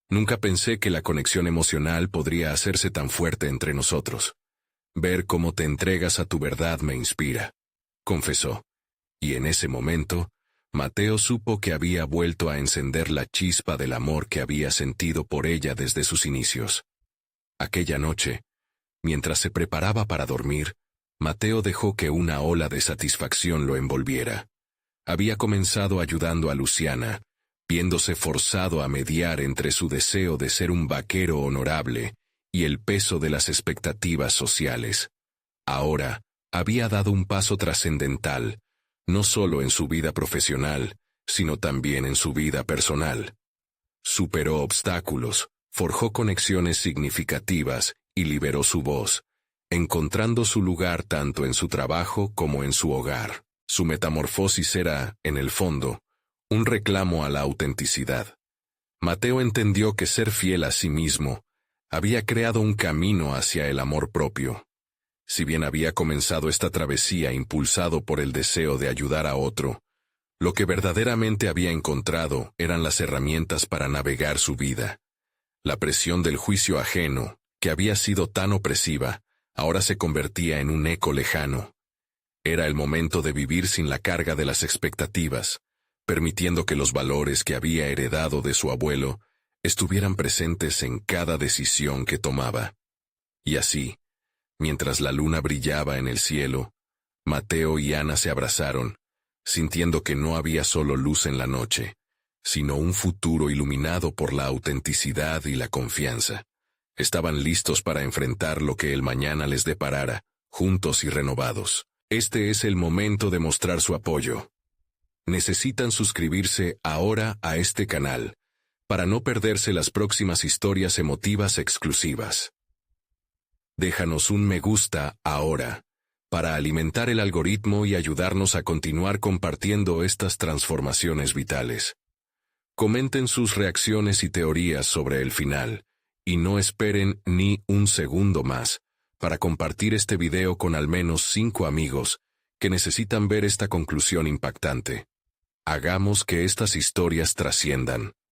Nunca pensé que la conexión emocional podría hacerse tan fuerte entre nosotros. Ver cómo te entregas a tu verdad me inspira, confesó. Y en ese momento, Mateo supo que había vuelto a encender la chispa del amor que había sentido por ella desde sus inicios. Aquella noche, mientras se preparaba para dormir, Mateo dejó que una ola de satisfacción lo envolviera. Había comenzado ayudando a Luciana, viéndose forzado a mediar entre su deseo de ser un vaquero honorable y el peso de las expectativas sociales. Ahora, había dado un paso trascendental, no solo en su vida profesional, sino también en su vida personal. Superó obstáculos, forjó conexiones significativas y liberó su voz, encontrando su lugar tanto en su trabajo como en su hogar. Su metamorfosis era, en el fondo, un reclamo a la autenticidad. Mateo entendió que ser fiel a sí mismo había creado un camino hacia el amor propio. Si bien había comenzado esta travesía impulsado por el deseo de ayudar a otro, lo que verdaderamente había encontrado eran las herramientas para navegar su vida. La presión del juicio ajeno, que había sido tan opresiva, ahora se convertía en un eco lejano. Era el momento de vivir sin la carga de las expectativas, permitiendo que los valores que había heredado de su abuelo estuvieran presentes en cada decisión que tomaba. Y así, mientras la luna brillaba en el cielo, Mateo y Ana se abrazaron, sintiendo que no había solo luz en la noche, sino un futuro iluminado por la autenticidad y la confianza. Estaban listos para enfrentar lo que el mañana les deparara, juntos y renovados. Este es el momento de mostrar su apoyo. Necesitan suscribirse ahora a este canal, para no perderse las próximas historias emotivas exclusivas. Déjanos un me gusta ahora, para alimentar el algoritmo y ayudarnos a continuar compartiendo estas transformaciones vitales. Comenten sus reacciones y teorías sobre el final, y no esperen ni un segundo más, para compartir este video con al menos 5 amigos que necesitan ver esta conclusión impactante. Hagamos que estas historias trasciendan.